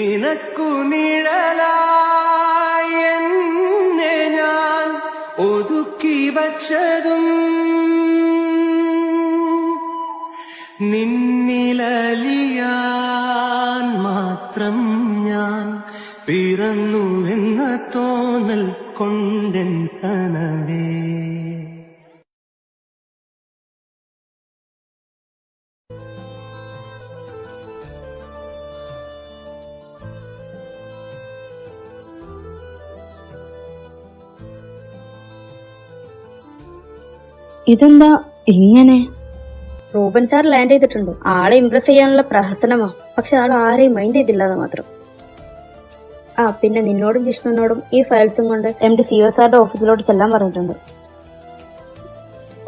നിനക്കു നിഴലായി എന്നെ ഞാൻ ഒതുക്കി വച്ചതും നിന്നിലലിയാൻ മാത്രം ഞാൻ പിറന്നുവെന്ന തോന്നൽ കൊണ്ടെൻ കനവേ. ഇതെന്താ ഇങ്ങനെ? റൂബൻ സാർ ലാൻഡ് ചെയ്തിട്ടുണ്ട്. ആളെ ഇംപ്രസ് ചെയ്യാനുള്ള പ്രഹസനമാ. പക്ഷെ ആൾ ആരെയും മൈൻഡ് ചെയ്തില്ലാതെ മാത്രം. പിന്നെ നിന്നോടും ജിഷ്ണുവിനോടും ഈ ഫയൽസും കൊണ്ട് MD CO സാറിന്റെ ഓഫീസിലോട്ട് ചെല്ലാൻ പറഞ്ഞിട്ടുണ്ട്.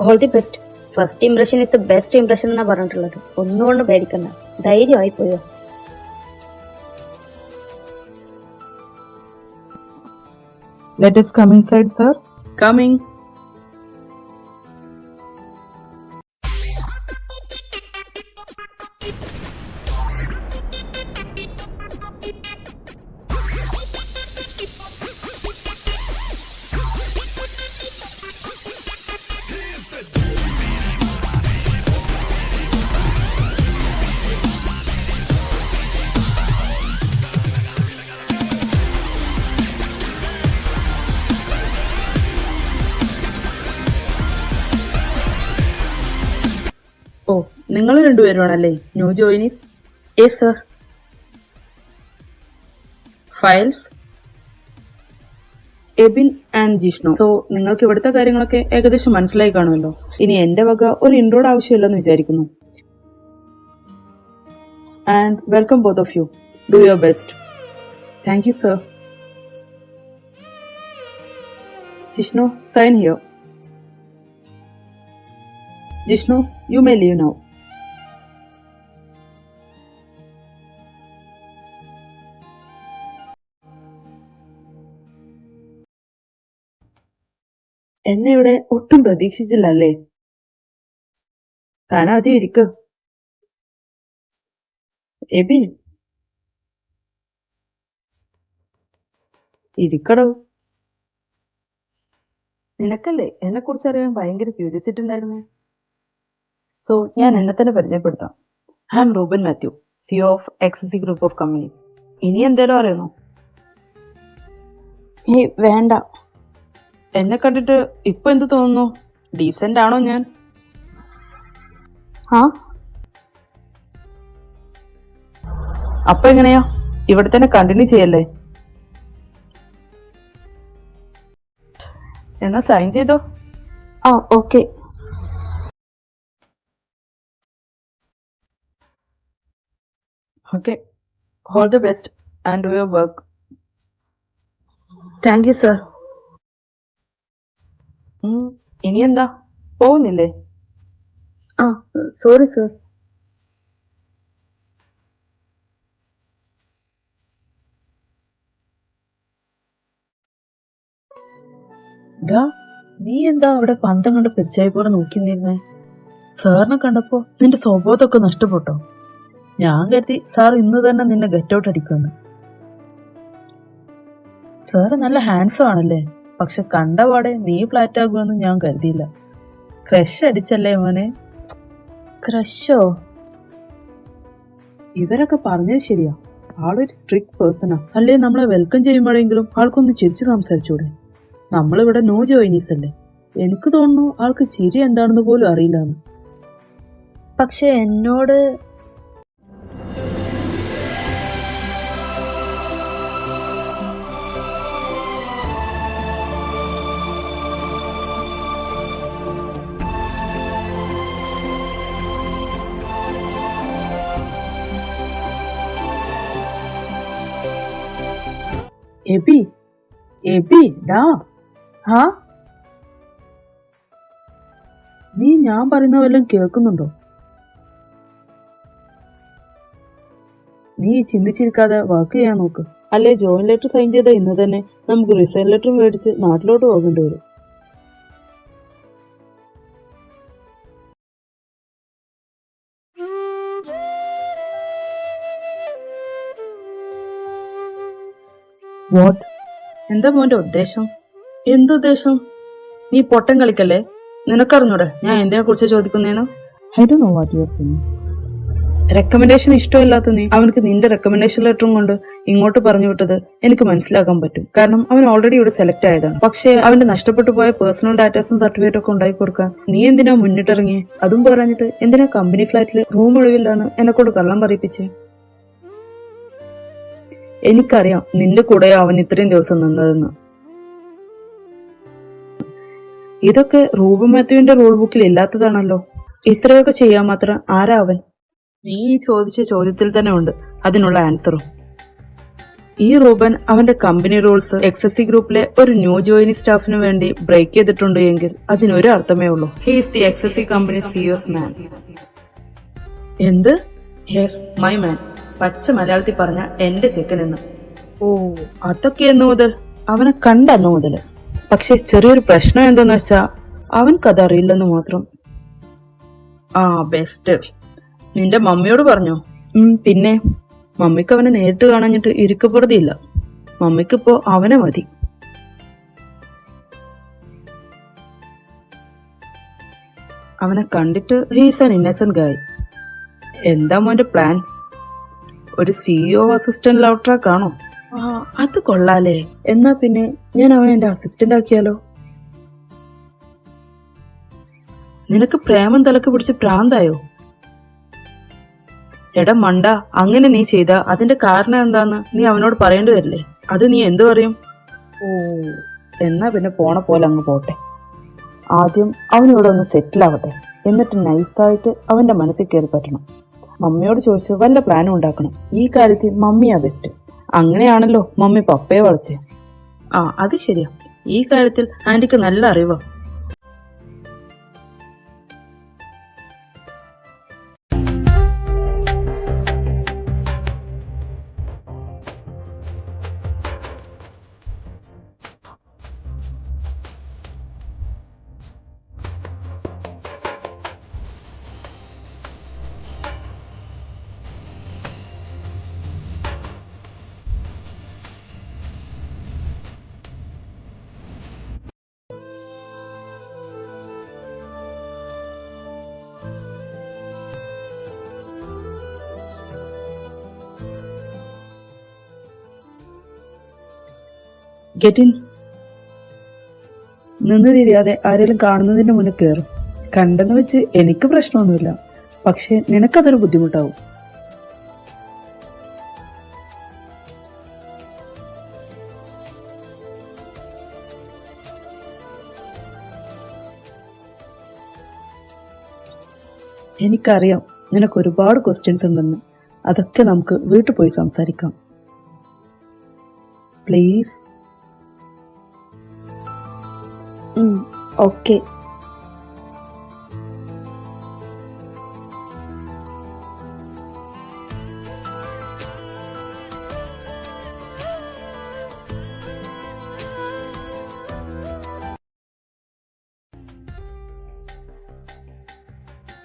All the best. First impression is the best impression എന്നാ പറഞ്ഞിട്ടുള്ളത്. ഒന്നുകൊണ്ട് പേടിക്കണ്ട, ധൈര്യമായി പോയോ. Let us come inside, sir. Coming. ഓ, നിങ്ങൾ രണ്ടുപേരുമാണല്ലേ new joinees? Yes sir. Files Ebin and Jishnu. So നിങ്ങൾക്ക് ഇവിടുത്തെ കാര്യങ്ങളൊക്കെ ഏകദേശം മനസ്സിലായി കാണുമല്ലോ. ഇനി എന്റെ വക ഒരു ഇൻട്രോഡ് ആവശ്യമില്ലെന്ന് വിചാരിക്കുന്നു. And welcome both of you. Do your best. Thank you sir. Jishnu, sign here. Jishnu, you may leave now. എന്നെ ഇവിടെ ഒട്ടും പ്രതീക്ഷിച്ചില്ലല്ലേ? താൻ ആദ്യം ഇരിക്ക. എബിൻ, ഇരിക്കടോ. നിനക്കല്ലേ എന്നെ കുറിച്ച് അറിയാൻ ഭയങ്കര ക്യൂരിയോസിറ്റി ഉണ്ടായിരുന്നേ. സോ ഞാൻ എന്നെ തന്നെ പരിചയപ്പെടുത്താം. I am Ruben Mathew, CEO of XC group of company. ഇനി എന്തേലും അറിയണോ? വേണ്ട. എന്നെ കണ്ടിട്ട് ഇപ്പൊ എന്ത് തോന്നുന്നു? ഡീസന്റ് ആണോ ഞാൻ? അപ്പൊ എങ്ങനെയാ? ഇവിടെ തന്നെ കണ്ടിന്യൂ ചെയ്യല്ലേ? എന്നാ സൈൻ ചെയ്തോ. Okay. Okay. All the best and do your work. Thank you sir. ഇനി എന്താ, പോകുന്നില്ലേ? Sorry sir. നീ എന്താ അവിടെ പന്തം കണ്ട് പിരിച്ചായി പോലെ നോക്കി നിന്നേ? സാറിനെ കണ്ടപ്പോ നിന്റെ സ്വഭാവത്തൊക്കെ നഷ്ടപ്പെട്ടോ? ഞാൻ കരുതി സാർ ഇന്ന് തന്നെ നിന്നെ ഗെറ്റ് ഔട്ട് അടിക്കുമെന്ന്. സാറ് നല്ല ഹാൻഡ്സം ആണല്ലേ, പക്ഷെ കണ്ടപാടെ നീ ഫ്ലാറ്റ് ആകുമെന്ന് ഞാൻ കരുതിയില്ല. ക്രഷ് അടിച്ചല്ലേ മോനെ? ക്രഷോ? ഇവരൊക്കെ പറഞ്ഞത് ശരിയാ. ആളൊരു സ്ട്രിക്ട് പേഴ്സണാ. അല്ലേ നമ്മളെ വെൽക്കം ചെയ്യുമ്പോഴെങ്കിലും ആൾക്കൊന്ന് ചിരിച്ചു സംസാരിച്ചൂടെ? നമ്മളിവിടെ നോ ജോയിനീസ് അല്ലേ. എനിക്ക് തോന്നുന്നു ആൾക്ക് ചിരി എന്താണെന്ന് പോലും അറിയില്ലാന്ന്. പക്ഷെ എന്നോട് എബി, എബി ഡാ. നീ ഞാൻ പറയുന്ന വല്ലതും കേൾക്കുന്നുണ്ടോ? നീ ചിന്തിച്ചിരിക്കാതെ വർക്ക് ചെയ്യാൻ നോക്ക്. അല്ലെ ജോയിൻ ലെറ്റർ സൈൻ ചെയ്ത ഇന്ന് തന്നെ നമുക്ക് റിസൈൻ ലെറ്റർ മേടിച്ച് നാട്ടിലോട്ട് പോകേണ്ടി വരും. വാട്ട്? എന്താ മോന്റെ ഉദ്ദേശം? എന്തുദ്ദേശം? നീ പൊട്ടൻ കളിക്കല്ലേ? നിനക്കറിഞ്ഞൂടെ ഞാൻ എന്തിനെ കുറിച്ച് ചോദിക്കുന്നേന്ന്? I don't know what you are saying. Recommendation ഇഷ്ടമില്ലാത്ത നീ അവനക്ക് നിന്റെ റെക്കമെൻഡേഷൻ ലെറ്ററും കൊണ്ട് ഇങ്ങോട്ട് പറഞ്ഞു വിട്ടത് എനിക്ക് മനസ്സിലാക്കാൻ പറ്റും. കാരണം അവൻ ഓൾറെഡി ഇവിടെ സെലക്ട് ആയതാണ്. പക്ഷേ അവന്റെ നഷ്ടപ്പെട്ടു പോയ പേഴ്സണൽ ഡാറ്റാസും സർട്ടിഫിക്കറ്റും ഒക്കെ ഉണ്ടാക്കി കൊടുക്കാൻ നീ എന്തിനാ മുന്നിട്ടിറങ്ങി? അതും പറഞ്ഞിട്ട് എന്തിനാ കമ്പനി ഫ്ലാറ്റിൽ റൂം ഒഴിവില്ലാന്ന് എന്നെക്കൊണ്ട് കള്ളം പറയിപ്പിച്ചേ? എനിക്കറിയാം നിന്റെ കൂടെ അവൻ ഇത്രയും ദിവസം നിന്നതെന്ന്. ഇതൊക്കെ റൂബൻ മാത്യുവിന്റെ റൂൾ ബുക്കിൽ ഇല്ലാത്തതാണല്ലോ. ഇത്രയൊക്കെ ചെയ്യാൻ മാത്രം ആരാ അവൻ? നീ ചോദിച്ച ചോദ്യത്തിൽ തന്നെ ഉണ്ട് അതിനുള്ള ആൻസറും. ഈ റൂബൻ അവന്റെ കമ്പനി റൂൾസ് എക്സസി ഗ്രൂപ്പിലെ ഒരു ന്യൂ ജോയിനി സ്റ്റാഫിന് വേണ്ടി ബ്രേക്ക് ചെയ്തിട്ടുണ്ട് എങ്കിൽ അതിനൊരു അർത്ഥമേ ഉള്ളൂ. He is the exec company CEO's man. എന്ത്? Yes, my man. പച്ച മലയാളത്തിൽ പറഞ്ഞ എന്റെ ചെക്കനെന്ന്. ഓ, അതൊക്കെ എന്ന് മുതൽ? അവനെ കണ്ടന്നു മുതൽ. പക്ഷെ ചെറിയൊരു പ്രശ്നം എന്താന്ന് വെച്ചാ അവൻക്കത് അറിയില്ലെന്ന് മാത്രം. ആ, ബെസ്റ്റ്. നിന്റെ മമ്മിയോട് പറഞ്ഞോ? പിന്നെ മമ്മിക്ക് അവനെ നേരിട്ട് കാണാഞ്ഞിട്ട് ഇരിക്കപ്പെടുത്തിയില്ല. മമ്മിക്കിപ്പോ അവനെ മതി. അവനെ കണ്ടിട്ട് ഹീസ് ആൻ ഇന്നസെന്റ് ഗായ്. എന്താ മോന്റെ പ്ലാൻ? ഒരു സിഇഒ അസിസ്റ്റന്റ് ലവ് ട്രാക്ക് ആണോ? ആ, അത് കൊള്ളാലേ. എന്നാ പിന്നെ ഞാൻ അവനെ എന്റെ അസിസ്റ്റന്റ് ആക്കിയാലോ? നിനക്ക് പ്രേമം തലക്ക് പിടിച്ച് പ്രാന്തായോ? എടാ മണ്ട, അങ്ങനെ നീ ചെയ്ത അതിന്റെ കാരണം എന്താന്ന് നീ അവനോട് പറയേണ്ടി വരില്ലേ? അത് നീ എന്തു പറയും? ഓ, എന്നാ പിന്നെ പോണ പോലെ അങ്ങ് പോട്ടെ. ആദ്യം അവനിവിടെ ഒന്ന് സെറ്റിൽ ആവട്ടെ, എന്നിട്ട് നൈസായിട്ട് അവന്റെ മനസ്സിൽ കയറി പറ്റണം. മമ്മിയോട് ചോദിച്ച് വല്ല പ്ലാനും ഉണ്ടാക്കണം. ഈ കാര്യത്തിൽ മമ്മിയാ ബെസ്റ്റ്. അങ്ങനെയാണല്ലോ മമ്മി പപ്പയെ വളച്ചേ. ആ, അത് ശരിയാ. ഈ കാര്യത്തിൽ ആന്റിക്ക് നല്ല അറിവാ. ഗെറ്റിൻ. നിന്ന് തിരിയാതെ ആരെങ്കിലും കാണുന്നതിന്റെ മുന്നിൽ കയറും. കണ്ടെന്ന് വെച്ച് എനിക്ക് പ്രശ്നമൊന്നുമില്ല, പക്ഷെ നിനക്കതൊരു ബുദ്ധിമുട്ടാവും. എനിക്കറിയാം നിനക്ക് ഒരുപാട് ക്വസ്റ്റ്യൻസ് ഉണ്ടെന്ന്. അതൊക്കെ നമുക്ക് വീട്ടിൽ പോയി സംസാരിക്കാം. പ്ലീസ്. ഓക്കെ.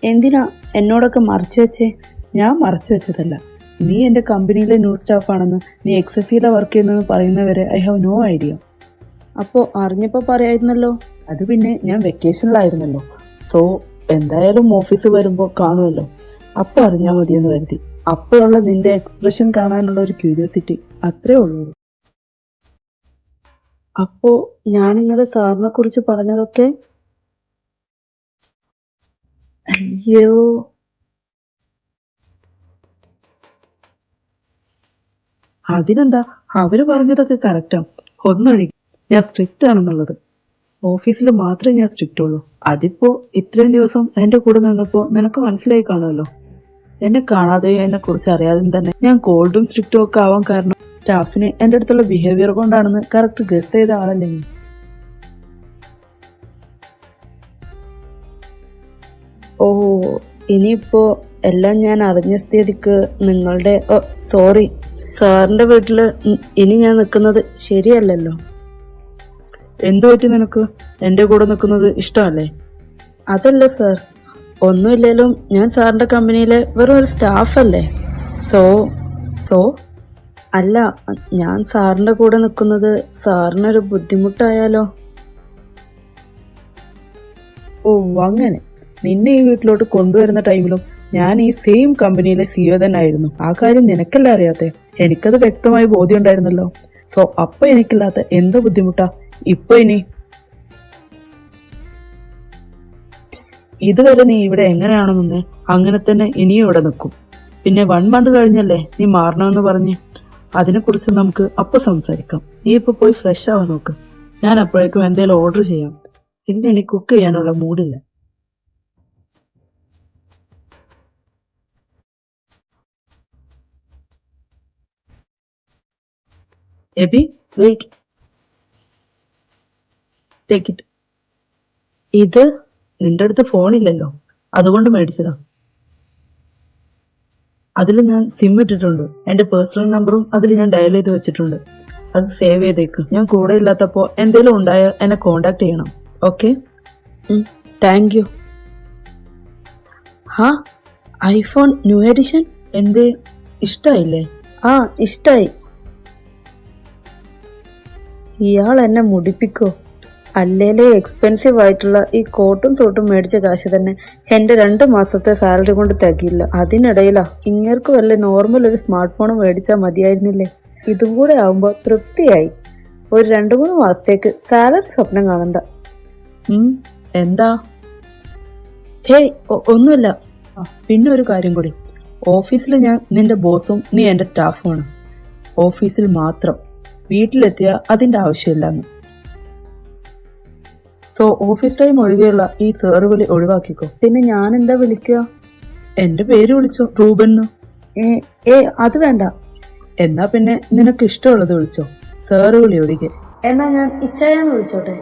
എന്തിനാ എന്നോടൊക്കെ മറച്ചു വെച്ചേ? ഞാൻ മറച്ചു വെച്ചതല്ല. നീ എന്റെ കമ്പനിയിലെ ന്യൂ സ്റ്റാഫാണെന്ന്, നീ എക്സസിയിലെ വർക്ക് ചെയ്യുന്നെന്ന് പറയുന്നവരെ ഐ ഹാവ് നോ ഐഡിയ. അപ്പോ അറിഞ്ഞപ്പോ പറയായിരുന്നല്ലോ. അത് പിന്നെ ഞാൻ വെക്കേഷനിലായിരുന്നല്ലോ. സോ എന്തായാലും ഓഫീസ് വരുമ്പോ കാണുമല്ലോ, അപ്പൊ അറിഞ്ഞാൽ മതിയെന്ന് കരുതി. അപ്പോഴുള്ള നിന്റെ എക്സ്പ്രഷൻ കാണാനുള്ള ഒരു ക്യൂരിയോസിറ്റി, അത്രേ ഉള്ളൂ. അപ്പോ ഞാൻ നിങ്ങളുടെ സാറിനെ കുറിച്ച് പറഞ്ഞതൊക്കെ? അയ്യോ, അതിനെന്താ, അവര് പറഞ്ഞതൊക്കെ കറക്റ്റാ. ഒന്നൊഴി, ഞാൻ സ്ട്രിക്റ്റ് ആണെന്നുള്ളത്. ഓഫീസിൽ മാത്രമേ ഞാൻ സ്ട്രിക്റ്റ് ഉള്ളൂ. അതിപ്പോ ഇത്രയും ദിവസം എന്റെ കൂടെ നിന്നപ്പോ നിനക്ക് മനസ്സിലായി കാണുമല്ലോ. എന്നെ കാണാതെയോ എന്നെ കുറിച്ച് അറിയാതെയും തന്നെ ഞാൻ കോൾഡും സ്ട്രിക്റ്റും ഒക്കെ ആവാൻ കാരണം സ്റ്റാഫിന് എന്റെ അടുത്തുള്ള ബിഹേവിയർ കൊണ്ടാണെന്ന് കറക്റ്റ് ഗസ് ചെയ്ത ആളല്ലേ നീ. ഓ, ഇനിയിപ്പോ എല്ലാം ഞാൻ അറിഞ്ഞ സ്ഥിതിക്ക് നിങ്ങളുടെ സോറി, സാറിന്റെ വീട്ടില് ഇനി ഞാൻ നിൽക്കുന്നത് ശരിയല്ലല്ലോ. എന്തു പറ്റി നിനക്ക്? എന്റെ കൂടെ നിൽക്കുന്നത് ഇഷ്ടമല്ലേ? അതല്ല സാർ, ഒന്നുമില്ലേലും ഞാൻ സാറിന്റെ കമ്പനിയിലെ വെറും ഒരു സ്റ്റാഫ് അല്ലേ. സോ സോ അല്ല, ഞാൻ സാറിന്റെ കൂടെ നിൽക്കുന്നത് സാറിനൊരു ബുദ്ധിമുട്ടായാലോ? ഓ അങ്ങനെ. നിന്നെ ഈ വീട്ടിലോട്ട് കൊണ്ടുവരുന്ന ടൈമിലും ഞാൻ ഈ സെയിം കമ്പനിയിലെ സിഇഒ തന്നെ ആയിരുന്നു. ആ കാര്യം നിനക്കല്ല അറിയാത്തെ, എനിക്കത് വ്യക്തമായി ബോധ്യം ഉണ്ടായിരുന്നല്ലോ. സോ അപ്പൊ എനിക്കില്ലാത്ത എന്ത് ബുദ്ധിമുട്ടാ ഇപ്പൊ ഇനി? ഇതുവരെ നീ ഇവിടെ എങ്ങനെയാണെന്ന് അങ്ങനെ തന്നെ ഇനിയും ഇവിടെ നിൽക്കും. പിന്നെ 1 മന്ത് കഴിഞ്ഞല്ലേ നീ മാറണമെന്ന് പറഞ്ഞ്. അതിനെക്കുറിച്ച് നമുക്ക് അപ്പൊ സംസാരിക്കാം. നീ ഇപ്പൊ പോയി ഫ്രഷ് ആവാൻ നോക്ക്. ഞാൻ അപ്പോഴേക്കും എന്തെങ്കിലും ഓർഡർ ചെയ്യാം. ഇന്ന് എനിക്ക് കുക്ക് ചെയ്യാനുള്ള മൂഡില്ല. എബി, വെയിറ്റ്. Take it. ഇത് നിന്റെ അടുത്ത് ഫോണില്ലല്ലോ, അതുകൊണ്ട് മേടിച്ചതാ. അതിൽ ഞാൻ സിം ഇട്ടിട്ടുണ്ട്. എന്റെ പേഴ്സണൽ നമ്പറും അതിൽ ഞാൻ ഡയൽ ചെയ്ത് വെച്ചിട്ടുണ്ട്. അത് സേവ് ചെയ്തേക്ക്. ഞാൻ കൂടെ ഇല്ലാത്തപ്പോ എന്തെങ്കിലും ഉണ്ടായാൽ എന്നെ കോണ്ടാക്ട് ചെയ്യണം. ഓക്കെ? Thank you. ഹാ, ഐഫോൺ ന്യൂ എഡിഷൻ. എന്തേ, ഇഷ്ടായില്ലേ? ആ, ഇഷ്ടായി. ഇയാൾ എന്നെ മുടിപ്പിക്കോ? അല്ലേലേ എക്സ്പെൻസീവ് ആയിട്ടുള്ള ഈ കോട്ടും സൂട്ടും മേടിച്ച കാശ് തന്നെ എന്റെ 2 മാസത്തെ സാലറി കൊണ്ട് തികയില്ല. അതിനിടയിലാ ഇങ്ങേർക്ക് വല്ല നോർമൽ ഒരു സ്മാർട്ട് ഫോൺ മേടിച്ചാൽ മതിയായിരുന്നില്ലേ? ഇതും കൂടെ ആവുമ്പോ തൃപ്തിയായി. ഒരു 2-3 മാസത്തേക്ക് സാലറി സ്വപ്നം കാണണ്ട. എന്താ? ഹേയ്, ഒന്നുമില്ല. പിന്നെ ഒരു കാര്യം കൂടി. ഓഫീസിൽ ഞാൻ നിന്റെ ബോസും നീ എന്റെ സ്റ്റാഫുമാണ്. ഓഫീസിൽ മാത്രം. വീട്ടിലെത്തിയ അതിന്റെ ആവശ്യമില്ലാന്ന്. സോ ഓഫീസ് ടൈം ഒഴികെയുള്ള ഈ സാറ് വിളി ഒഴിവാക്കിക്കോ. പിന്നെ ഞാൻ എന്താ വിളിക്കുക? എന്റെ പേര് വിളിച്ചോ, റൂബൻ. അത് വേണ്ട. എന്നാ പിന്നെ നിനക്ക് ഇഷ്ടമുള്ളത് വിളിച്ചോ, സാറ് വിളി ഒഴികെ. എന്നാ ഞാൻ ഇച്ചായാന്ന് വിളിച്ചോട്ടെ?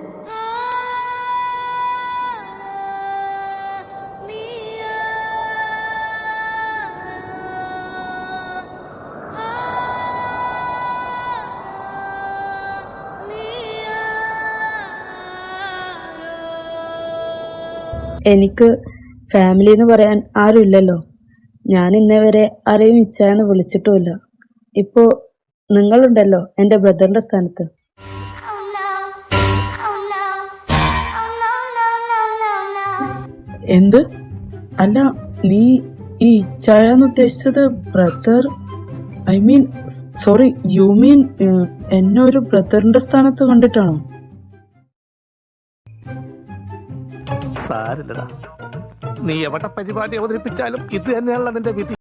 എനിക്ക് ഫാമിലി എന്ന് പറയാൻ ആരുമില്ലല്ലോ. ഞാൻ ഇന്നേ വരെ ആരെയും ഇച്ചായെന്ന് വിളിച്ചിട്ടുമില്ല. ഇപ്പോ നിങ്ങളുണ്ടല്ലോ എൻ്റെ ബ്രദറിന്റെ സ്ഥാനത്ത്. എന്ത്? അല്ല, നീ ഈ ഇച്ചായെന്ന് ഉദ്ദേശിച്ചത് brother? I mean, sorry, you mean എന്നെ ഒരു ബ്രദറിന്റെ സ്ഥാനത്ത് കണ്ടിട്ടാണോ? സാരില്ലടാ, നീ എവിടെ പരിപാടി അവതരിപ്പിച്ചാലും ഇത് തന്നെയാണല്ലോ നിന്റെ വിധി.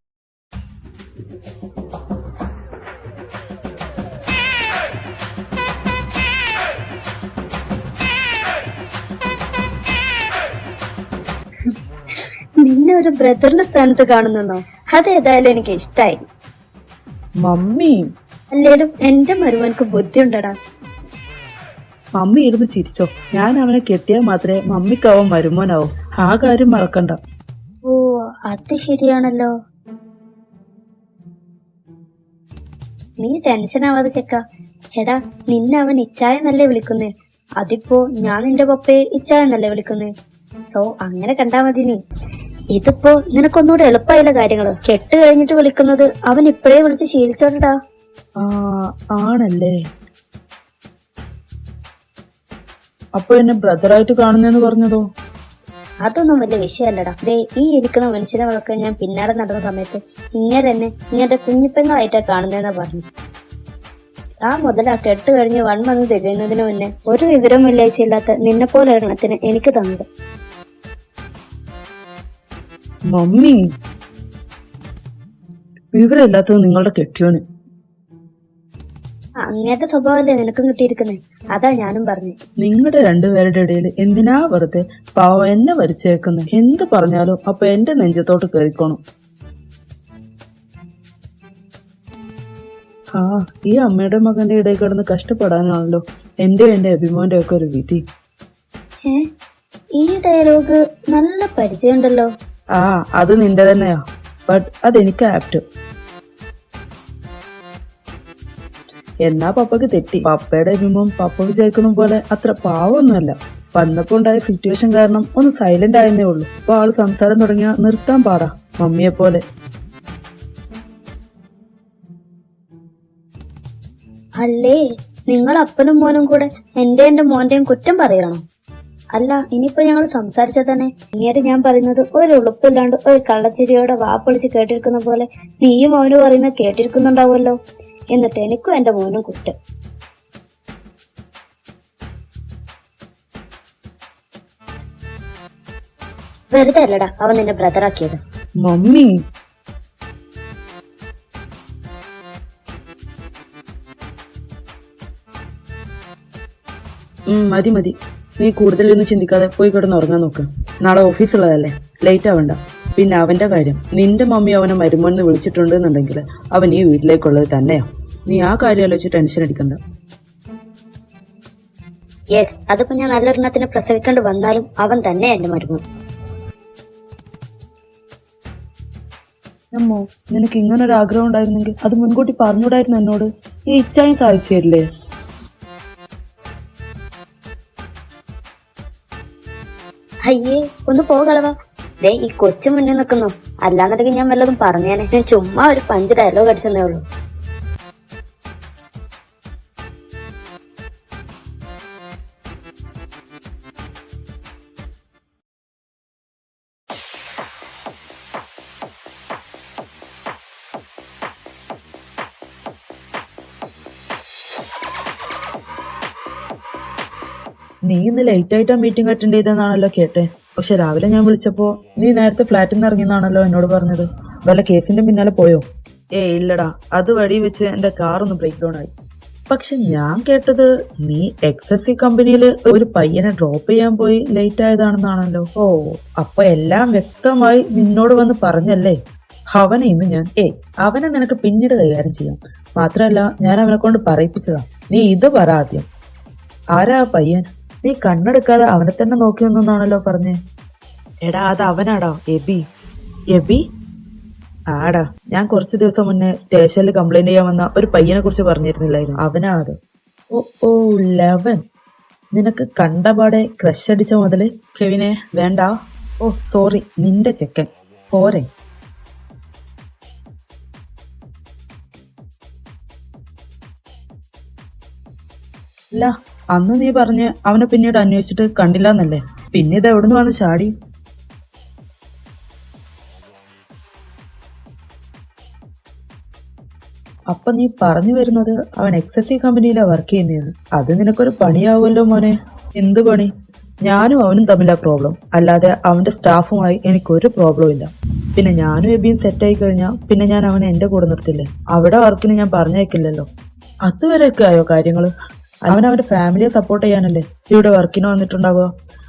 നിന്നെ ഒരു ബ്രദറിന്റെ സ്ഥാനത്ത് കാണുന്നോ? അതേതായാലും എനിക്ക് ഇഷ്ടായി. മമ്മി, അല്ലേലും എന്റെ മരുമനക്ക് ബുദ്ധിയുണ്ടടാ. മമ്മി ഇരുന്ന് ചിരിച്ചോ. ഞാൻ അവനെ കെട്ടിയാൽ മാത്രമേ മമ്മിക്കാവൻ വരുമാനാവും. ആ കാര്യം മറക്കണ്ട. ഓ, അത് ശരിയാണല്ലോ. നീ ടെൻഷൻ ആവാതെ ചെക്ക. എടാ, നിന്നെ അവൻ ഇച്ചായെന്നല്ലേ വിളിക്കുന്നേ. അതിപ്പോ ഞാൻ നിന്റെ പപ്പയെ ഇച്ചായെന്നല്ലേ വിളിക്കുന്നേ. സോ അങ്ങനെ കണ്ടാ മതി നീ. ഇതിപ്പോ നിനക്കൊന്നുകൂടെ എളുപ്പമായില്ല കാര്യങ്ങള്. കെട്ട് കഴിഞ്ഞിട്ട് വിളിക്കുന്നത് അവൻ ഇപ്പഴേ വിളിച്ച് ശീലിച്ചോണ്ടടാ. ആണല്ലേ? അപ്പൊ എന്നെ ബ്രദറായിട്ട് കാണുന്നെന്ന് പറഞ്ഞതോ? അതൊന്നും വലിയ വിഷയമല്ലടാ. ദേ, ഈ ഇരിക്കുന്ന മനുഷ്യനെ വളർക്കാൻ ഞാൻ പിന്നാലെ നടന്ന സമയത്ത് ഇങ്ങനെ ഇങ്ങനത്തെ കുഞ്ഞിപ്പെങ്ങളായിട്ടാ കാണുന്നതെന്നാ പറഞ്ഞു. ആ മുതലാ കെട്ട് കഴിഞ്ഞ് 1 മന്ത് തികയുന്നതിന് മുന്നേ ഒരു വിവരം വെള്ളിയാഴ്ചയില്ലാത്ത നിന്നെ പോലെ എണ്ണത്തിന് എനിക്ക് തന്നത്. മമ്മി, വിവരമില്ലാത്തത് നിങ്ങളുടെ കെട്ടിയോന്. അങ്ങനത്തെ സ്വഭാവമല്ലേ നിനക്കും കിട്ടിയിരിക്കുന്നേ. അതാ ഞാനും പറഞ്ഞു. നിങ്ങളുടെ രണ്ടുപേരുടെ ഇടയിൽ എന്തിനാ വെറുതെ പാവം എന്നെ വരിച്ചേക്കുന്നത്? എന്ത് പറഞ്ഞാലും അപ്പൊ എന്റെ നെഞ്ചത്തോട്ട് കയറിക്കോണം. ഈ അമ്മയുടെ മകന്റെ ഇടയിൽ കിടന്ന് കഷ്ടപ്പെടാനാണല്ലോ എന്റെ അഭിമാന്റെ ഒക്കെ ഒരു വിധി. ഈ ഡയലോഗ് നല്ല പരിചയമുണ്ടല്ലോ. അത് നിന്റെ തന്നെയാ, ബട്ട് അതെനിക്ക് ആപ്റ്റ്. എന്നാ പപ്പക്ക് തെറ്റി. പപ്പയുടെ അഭിമുഖം പപ്പ വിചാരിക്കുന്ന പോലെ അത്ര പാവമൊന്നുമല്ല. വന്നപ്പോ ഉണ്ടായ സിറ്റുവേഷൻ കാരണം ഒന്ന് സൈലന്റ് ആയെന്നേ ഉള്ളൂ. അപ്പൊ ആള് സംസാരം തുടങ്ങിയ നിർത്താൻ പാടാ, മമ്മിയെ പോലെ. അല്ലേ, നിങ്ങൾ അപ്പനും മോനും കൂടെ എന്റെ മോന്റെയും കുറ്റം പറയണോ? അല്ല, ഇനിയിപ്പോ ഞങ്ങൾ സംസാരിച്ചാൽ തന്നെ ഇങ്ങനെ ഞാൻ പറയുന്നത് ഒരു ഉളുപ്പില്ലാണ്ട് ഒരു കള്ളച്ചിരിയോടെ വാപ്പൊളിച്ച് കേട്ടിരിക്കുന്ന പോലെ നീയും അവനും പറയുന്നത് കേട്ടിരിക്കുന്നുണ്ടാവുമല്ലോ. എന്നിട്ട് എനിക്കും എന്റെ മോനും കുറ്റം. വെറുതെ അല്ലടാ അവൻ നിന്നെ ബ്രദറാക്കിയത്. മമ്മി, മതി മതി, നീ കൂടുതലൊന്നും ചിന്തിക്കാതെ പോയി കിടന്ന് ഉറങ്ങാൻ നോക്ക്. നാളെ ഓഫീസുള്ളതല്ലേ, ലേറ്റ് ആവണ്ട. പിന്നെ അവന്റെ കാര്യം, നിന്റെ മമ്മി അവനെ മരുമോന്ന് വിളിച്ചിട്ടുണ്ടെന്നുണ്ടെങ്കിൽ അവൻ ഈ വീട്ടിലേക്കുള്ളത് തന്നെയാ. നീ ആ കാര്യം ആലോചിച്ച് ടെൻഷൻ അടിക്കണ്ട. യെസ്, അതിപ്പോ ഞാൻ നല്ലൊരെണ്ണത്തിന് പ്രസവിക്കേണ്ടി വന്നാലും അവൻ തന്നെ എന്റെ മരുമോൻ. അമ്മോ, നിനക്ക് ഇങ്ങനൊരു ആഗ്രഹം ഉണ്ടായിരുന്നെങ്കിൽ അത് മുൻകൂട്ടി പറഞ്ഞുകൂടായിരുന്നു എന്നോട്. ഈ ഇച്ഛായും സാധിച്ചു തരില്ലേ? അയ്യേ, ഒന്ന് പോകളവാ. ദേ ഈ കൊച്ചു മുന്നിൽ നിൽക്കുന്നു. അല്ലാന്നുണ്ടെങ്കിൽ ഞാൻ വല്ലതും പറഞ്ഞേനെ. ഞാൻ ചുമ്മാ ഒരു 5 ഡയലോഗ് അടിച്ചെന്നേ ഉള്ളൂ. നീ ഇന്ന് ലേറ്റ് ആയിട്ടാ മീറ്റിംഗ് അറ്റൻഡ് ചെയ്തെന്നാണല്ലോ കേട്ടെ. പക്ഷെ രാവിലെ ഞാൻ വിളിച്ചപ്പോ നീ നേരത്തെ ഫ്ലാറ്റിൽ നിന്ന് ഇറങ്ങിയെന്നാണല്ലോ എന്നോട് പറഞ്ഞത്. വല്ല കേസിന്റെ പിന്നാലെ പോയോ? ഇല്ലടാ, അത് വഴി വെച്ച് എന്റെ കാർ ഒന്ന് ബ്രേക്ക് ഡൗൺ ആയി. പക്ഷെ ഞാൻ കേട്ടത് നീ XSC കമ്പനിയിൽ ഒരു പയ്യനെ ഡ്രോപ്പ് ചെയ്യാൻ പോയി ലേറ്റ് ആയതാണെന്നാണല്ലോ. അപ്പൊ എല്ലാം വ്യക്തമായി നിന്നോട് വന്ന് പറഞ്ഞല്ലേ? അവനെ ഇന്ന് ഞാൻ അവനെ നിനക്ക് പിന്നീട് കൈകാര്യം ചെയ്യാം. മാത്രല്ല, ഞാൻ അവനെ കൊണ്ട് പറയിപ്പിച്ചതാ. നീ ഇത് പറ ആദ്യം. ആരാ പയ്യൻ? നീ കണ്ണെടുക്കാതെ അവനെ തന്നെ നോക്കി നിന്നാണല്ലോ പറഞ്ഞേ. എടാ, അത് അവനാടാ, എബി. എബി? ആടാ, ഞാൻ കുറച്ച് ദിവസം മുന്നേ സ്റ്റേഷനിൽ കംപ്ലൈന്റ് ചെയ്യാൻ വന്ന ഒരു പയ്യനെ കുറിച്ച് പറഞ്ഞിരുന്നില്ലായിരുന്നു? അവനാ അത്. ഓ 11. നിനക്ക് കണ്ടപാടെ ക്രഷ് അടിച്ച മുതല്? കെവിനെ വേണ്ട. സോറി, നിന്റെ ചെക്കൻ പോരെ. അല്ല, അന്ന് നീ പറഞ്ഞ് അവനെ പിന്നീട് അന്വേഷിച്ചിട്ട് കണ്ടില്ലെന്നല്ലേ? പിന്നെ ഇത് എവിടുന്ന് വന്ന് ചാടി? അപ്പൊ നീ പറഞ്ഞു വരുന്നത് അവൻ XSC കമ്പനിയിലാ വർക്ക് ചെയ്യുന്നതെന്ന്? അത് നിനക്കൊരു പണിയാവുമല്ലോ മോനെ. എന്ത് പണി? ഞാനും അവനും തമ്മിലാ പ്രോബ്ലം, അല്ലാതെ അവന്റെ സ്റ്റാഫുമായി എനിക്കൊരു പ്രോബ്ലം ഇല്ല. പിന്നെ ഞാനും എബിയും സെറ്റായി കഴിഞ്ഞാൽ പിന്നെ ഞാൻ അവനെ എന്റെ കൂടെ നിർത്തില്ലേ? അവിടെ വർക്കിന് ഞാൻ പറഞ്ഞേക്കില്ലല്ലോ. അതുവരെയൊക്കെ ആയോ കാര്യങ്ങള്? അവൻ അവന്റെ ഫാമിലിയെ സപ്പോർട്ട് ചെയ്യാനല്ലേ ഇവിടെ വർക്കിന് വന്നിട്ടുണ്ടാവുക.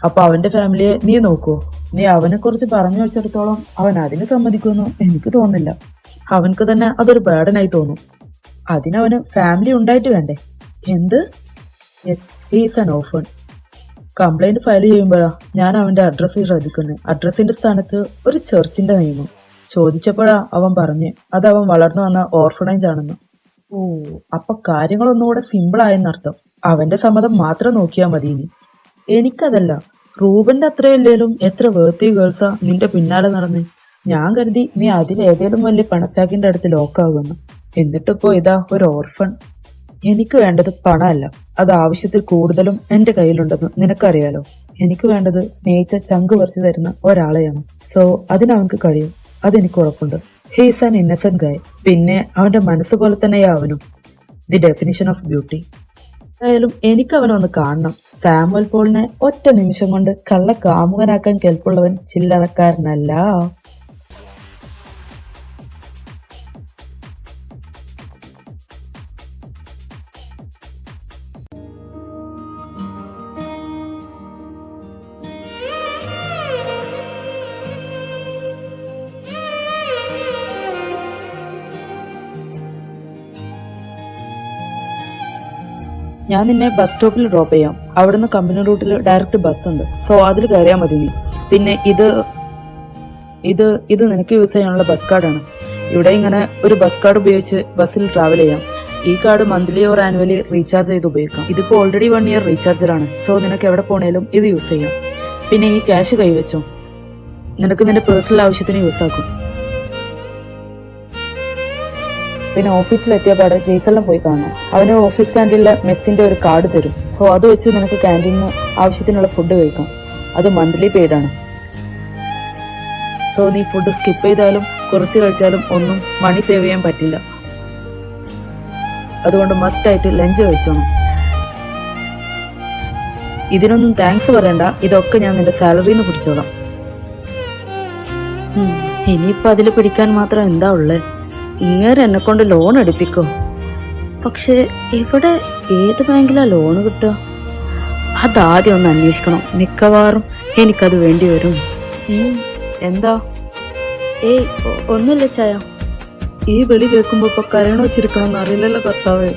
അപ്പൊ അവന്റെ ഫാമിലിയെ നീ നോക്കുവോ? നീ അവനെ കുറിച്ച് പറഞ്ഞു വെച്ചിടത്തോളം അവൻ അതിന് സമ്മതിക്കുമെന്ന് എനിക്ക് തോന്നുന്നില്ല. അവനക്ക് തന്നെ അതൊരു ബേർഡനായി തോന്നും. അതിനവന് ഫാമിലി ഉണ്ടായിട്ട് വേണ്ടേ? എന്ത്? Yes, he's an orphan. Complaint file ചെയ്യുമ്പോഴാ ഞാൻ അവന്റെ അഡ്രസ്സ് ശ്രദ്ധിക്കുന്നത്. അഡ്രസ്സിന്റെ സ്ഥാനത്ത് ഒരു ചർച്ചിന്റെ നിയമം. ചോദിച്ചപ്പോഴാ അവൻ പറഞ്ഞ് അത് അവൻ വളർന്നു വന്ന ഓർഫണേജ് ആണെന്ന്. അപ്പൊ കാര്യങ്ങളൊന്നുകൂടെ സിമ്പിൾ ആയെന്നർത്ഥം. അവന്റെ സമ്മതം മാത്രം നോക്കിയാൽ മതി. ഇനി എനിക്കതല്ല, റൂബന്റെ അത്രയല്ലേലും എത്ര വേർത്തി ഗേൾസാ നിന്റെ പിന്നാലെ നടന്ന്. ഞാൻ കരുതി നീ അതിലേതേലും വലിയ പണച്ചാക്കിന്റെ അടുത്ത് ലോക്കാകുന്നു. എന്നിട്ടിപ്പോ ഇതാ ഒരു ഓർഫൺ. എനിക്ക് വേണ്ടത് പണമല്ല, അത് ആവശ്യത്തിൽ കൂടുതലും എന്റെ കയ്യിലുണ്ടെന്ന് നിനക്കറിയാലോ. എനിക്ക് വേണ്ടത് സ്നേഹിച്ച ചങ്ക് പറിച്ചു തരുന്ന ഒരാളെയാണ്. സോ അതിനവനക്ക് കഴിയും, അതെനിക്ക് ഉറപ്പുണ്ട്. ഹീസ് ആൻ ഇന്നസെന്റ് ഗായ്. പിന്നെ അവന്റെ മനസ്സ് പോലെ തന്നെയാ അവനും. The definition of beauty. എന്തായാലും എനിക്ക് അവനൊന്ന് കാണണം. സാമുവൽ പോളിനെ ഒറ്റ നിമിഷം കൊണ്ട് കള്ള കാമുകനാക്കാൻ കെൽപ്പുള്ളവൻ ചില്ലറക്കാരനല്ല. ഞാൻ നിന്നെ ബസ് സ്റ്റോപ്പിൽ ഡ്രോപ്പ് ചെയ്യാം. അവിടുന്ന് കമ്പനി റൂട്ടിൽ ഡയറക്റ്റ് ബസ് ഉണ്ട്. സോ അതിൽ കയറിയാൽ മതി നീ. പിന്നെ ഇത് നിനക്ക് യൂസ് ചെയ്യാനുള്ള ബസ് കാർഡാണ്. ഇവിടെ ഇങ്ങനെ ഒരു ബസ് കാർഡ് ഉപയോഗിച്ച് ബസ്സിൽ ട്രാവൽ ചെയ്യാം. ഈ card monthly or annually recharge ചെയ്ത് ഉപയോഗിക്കാം. ഇതിപ്പോ ഓൾറെഡി 1 ഇയർ റീചാർജറാണ്. സോ നിനക്ക് എവിടെ പോണേലും ഇത് യൂസ് ചെയ്യാം. പിന്നെ ഈ ക്യാഷ് കൈവച്ചോ, നിനക്ക് നിന്റെ പേഴ്സണൽ ആവശ്യത്തിന് യൂസ് ആക്കും. പിന്നെ ഓഫീസിലെത്തിയ പാടെ ജെയ്സെല്ലാം പോയി കാണണം. അവന് ഓഫീസ് ക്യാൻറ്റീനിലെ മെസ്സിന്റെ ഒരു കാർഡ് തരും. സോ അത് വെച്ച് നിനക്ക് ക്യാൻറ്റീനിന് ആവശ്യത്തിനുള്ള ഫുഡ് കഴിക്കാം. അത് മന്ത്ലി പെയ്ഡ് ആണ്. സോ നീ ഫുഡ് സ്കിപ്പ് ചെയ്താലും കുറച്ച് കഴിച്ചാലും ഒന്നും മണി സേവ് ചെയ്യാൻ പറ്റില്ല. അതുകൊണ്ട് മസ്റ്റ് ആയിട്ട് ലഞ്ച് കഴിച്ചോണം. ഇതിനൊന്നും താങ്ക്സ് പറയണ്ട, ഇതൊക്കെ ഞാൻ നിന്റെ സാലറിന്ന് പിടിച്ചോളാം. ഇനിയിപ്പോ അതിൽ പിടിക്കാൻ മാത്രം എന്താ ഉള്ളേ? ഇങ്ങനെ എന്നെ കൊണ്ട് ലോൺ എടുപ്പിക്കോ? പക്ഷെ ഇവിടെ ഏത് ബാങ്കിലാ ലോണ് കിട്ടുക? അതാദ്യം ഒന്ന് അന്വേഷിക്കണം. മിക്കവാറും എനിക്കത് വേണ്ടി വരും. എന്താ? ഏയ് ഒന്നുമില്ല ചായ. ഈ വിളി കേൾക്കുമ്പോ ഇപ്പൊ കരയണോ ചിരിക്കണമെന്ന് അറിയില്ലല്ലോ കർത്താവേ.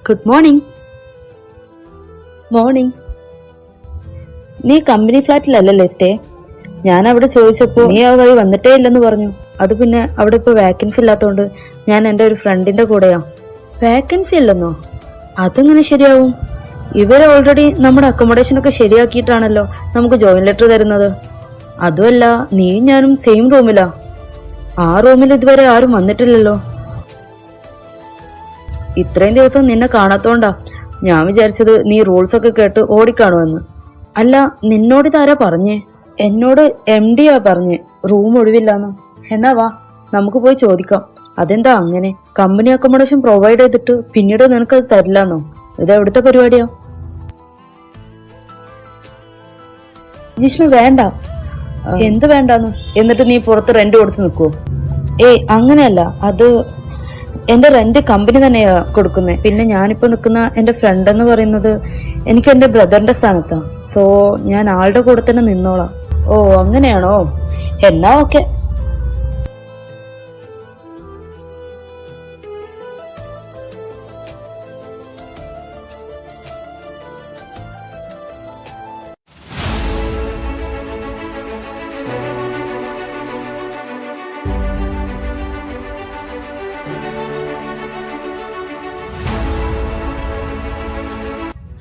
Good morning. മോർണിംഗ്. നീ കമ്പനി ഫ്ലാറ്റിലല്ലേ സ്റ്റേ? ഞാൻ അവിടെ ചോദിച്ചപ്പോ നീ ആ വഴി വന്നിട്ടേ ഇല്ലെന്ന് പറഞ്ഞു. അത് പിന്നെ അവിടെ ഇപ്പൊ വാക്കൻസി ഇല്ലാത്തോണ്ട് ഞാൻ എന്റെ ഒരു ഫ്രണ്ടിന്റെ കൂടെയാ. വാക്കൻസി ഇല്ലെന്നോ? അതെങ്ങനെ ശരിയാവും? ഇവര് ഓൾറെഡി നമ്മുടെ അക്കോമഡേഷൻ ഒക്കെ ശരിയാക്കിയിട്ടാണല്ലോ നമുക്ക് ജോയിൻ ലെറ്റർ തരുന്നത്. അതുമല്ല, നീയും ഞാനും സെയിം റൂമിലാ. ആ റൂമിൽ ഇതുവരെ ആരും വന്നിട്ടില്ലല്ലോ. ഇത്രയും ദിവസം നിന്നെ കാണാത്തോണ്ടാ ഞാൻ വിചാരിച്ചത് നീ റൂൾസ് ഒക്കെ കേട്ട് ഓടിക്കാണുമെന്ന്. അല്ല, നിന്നോട് ഇതാരാ പറഞ്ഞേ? എന്നോട് MD പറഞ്ഞേ റൂം ഒഴിവില്ലാന്ന്. എന്നാ വാ, നമുക്ക് പോയി ചോദിക്കാം. അതെന്താ അങ്ങനെ? കമ്പനി അക്കോമഡേഷൻ പ്രൊവൈഡ് ചെയ്തിട്ട് പിന്നീട് നിനക്കത് തരില്ലെന്നോ? ഇത് എവിടുത്തെ പരിപാടിയാ? ജിഷ്ണു വേണ്ട. എന്ത് വേണ്ടാന്ന്? എന്നിട്ട് നീ പുറത്ത് റെന്റ് കൊടുത്ത് നിൽക്കുവോ? ഏയ് അങ്ങനെയല്ല, അത് എന്റെ റെന്റ് കമ്പനി തന്നെയാ കൊടുക്കുന്നത്. പിന്നെ ഞാനിപ്പോ നിൽക്കുന്ന എന്റെ ഫ്രണ്ട് എന്ന് പറയുന്നത് എനിക്ക് എന്റെ ബ്രദറിന്റെ സ്ഥാനത്താ. സോ ഞാൻ ആളുടെ കൂടെ തന്നെ നിന്നോളാം. ഓ അങ്ങനെയാണോ? എന്നാ ഓക്കെ.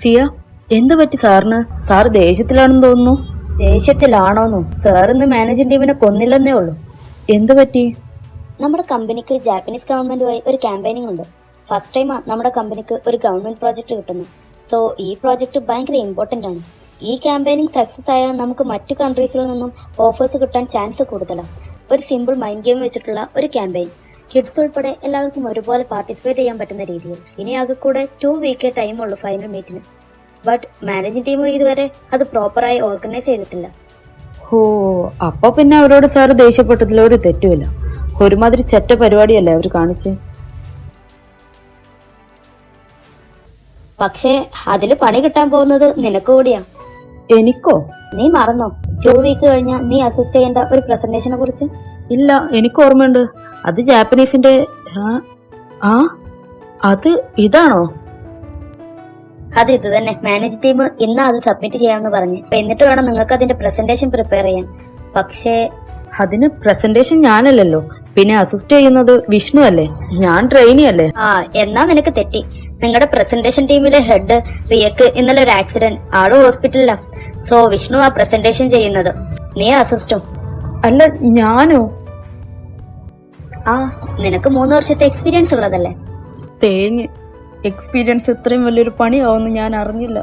സിയ, എന്ത് പറ്റി സാറിന്? സാറ് ദേഷ്യത്തിലാണെന്ന് തോന്നുന്നു. ദേഷ്യത്തിലാണോന്നോ? സാർ ഇന്ന് മാനേജിംഗ് ടീമിനെ കൊന്നില്ലെന്നേ ഉള്ളൂ. എന്ത് പറ്റി? നമ്മുടെ കമ്പനിക്ക് ജാപ്പനീസ് ഗവൺമെന്റുമായി ഒരു ക്യാമ്പയിനിങ് ഉണ്ട്. ഫസ്റ്റ് ടൈമാ നമ്മുടെ കമ്പനിക്ക് ഒരു ഗവൺമെന്റ് പ്രോജക്റ്റ് കിട്ടുന്നു. സോ ഈ പ്രോജക്റ്റ് ഭയങ്കര ഇമ്പോർട്ടന്റ് ആണ്. ഈ ക്യാമ്പയിനിങ് സക്സസ് ആയാൽ നമുക്ക് മറ്റു കൺട്രീസിൽ നിന്നും ഓഫേഴ്സ് കിട്ടാൻ ചാൻസ് കൂടുതലാണ്. ഒരു സിമ്പിൾ മൈൻഡ് ഗെയിം വെച്ചിട്ടുള്ള ഒരു ക്യാമ്പയിൻ. കിഡ്സ് ഉൾപ്പെടെ എല്ലാവർക്കും ഒരുപോലെ പാർട്ടിസിപ്പേറ്റ് ചെയ്യാൻ പറ്റുന്ന രീതിയിൽ. ഇനി ആകെ കൂടെ 2 വീക്കേ ടൈമുള്ളൂ ഫൈനൽ മീറ്റിന്. ബട്ട് മാനേജിംഗ് ടീം ഇതുവരെ അത് പ്രോപ്പറായി ഓർഗനൈസ് ചെയ്തിട്ടില്ല. ഓ, അപ്പൊ പിന്നെ അവരോട് സാറ് ദേഷ്യപ്പെട്ടതിൽ ഒരു തെറ്റുമില്ല. ഒരുമാതിരി ചെറ്റ പരിപാടിയല്ലേ അവർ കാണിച്ച്. പക്ഷേ അതില് പണി കിട്ടാൻ പോകുന്നത് നിനക്ക് കൂടിയാ. എനിക്കോ? നീ മറന്നോ 2 വീക്ക് കഴിഞ്ഞാൽ നീ അസിസ്റ്റ് ചെയ്യേണ്ട ഒരു പ്രസന്റേഷനെ കുറിച്ച്? ഇല്ല, എനിക്ക് ഓർമ്മയുണ്ട്. അത് ജാപ്പനീസിന്റെ. ആ അത് ഇതാണോ? അത് ഇത് തന്നെ. മാനേജ് ടീം ഇന്ന് അത് സബ്മിറ്റ് ചെയ്യാമെന്ന് പറഞ്ഞു. എന്നിട്ട് വേണം നിങ്ങൾക്ക് അതിന്റെ പ്രസന്റേഷൻ പ്രിപ്പയർ ചെയ്യാൻ. പക്ഷേ അതിന് പ്രസന്റേഷൻ ഞാനല്ലല്ലോ, പിന്നെ അസിസ്റ്റ് ചെയ്യുന്നത് വിഷ്ണു അല്ലേ? ഞാൻ ട്രെയിനി അല്ലേ? എന്നാ നിനക്ക് തെറ്റി. നിങ്ങളുടെ പ്രസന്റേഷൻ ടീമിലെ ഹെഡ് റിയക്ക് ഇന്നലെ ഒരു ആക്സിഡന്റ്. ആള് ഹോസ്പിറ്റലിലാ. സോ വിഷ്ണു ആ പ്രസന്റേഷൻ ചെയ്യുന്നത്, നീ അസിസ്റ്റും. അല്ല, ഞാനോ? നിനക്ക് 3 വർഷത്തെ എക്സ്പീരിയൻസ് ഉള്ളതല്ലേ? തേഞ്ഞ്. എക്സ്പീരിയൻസ് ഇത്രയും വലിയൊരു പണിയാവുമെന്ന് ഞാൻ അറിഞ്ഞില്ല.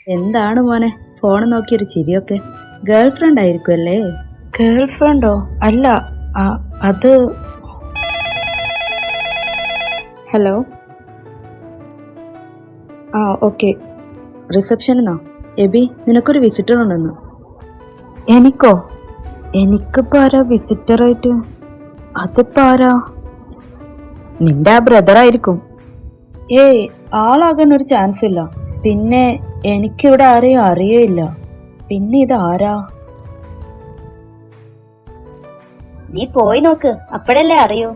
എന്താണ് മോനെ ഫോൺ നോക്കിയൊരു ചിരിയൊക്കെ? ഗേൾ ഫ്രണ്ട് ആയിരിക്കും അല്ലേ? ഗേൾ ഫ്രണ്ടോ? അല്ല, അത്. Hello, okay. റിസപ്ഷനിന്നോ? എബി, നിനക്കൊരു വിസിറ്റർ ഉണ്ടെന്ന്. എനിക്കോ? എനിക്കിപ്പോ ആരാ വിസിറ്ററായിട്ട്? അതിപ്പോ ആരാ? നിന്റെ ആ ബ്രദർ ആയിരിക്കും. ഏയ്, ആളാകാൻ ഒരു ചാൻസ് ഇല്ല. പിന്നെ എനിക്കിവിടെ ആരെയും അറിയേയില്ല. പിന്നെ ഇത് ആരാ? നീ പോയി നോക്ക്, അപ്പോഴല്ലേ അറിയൂ.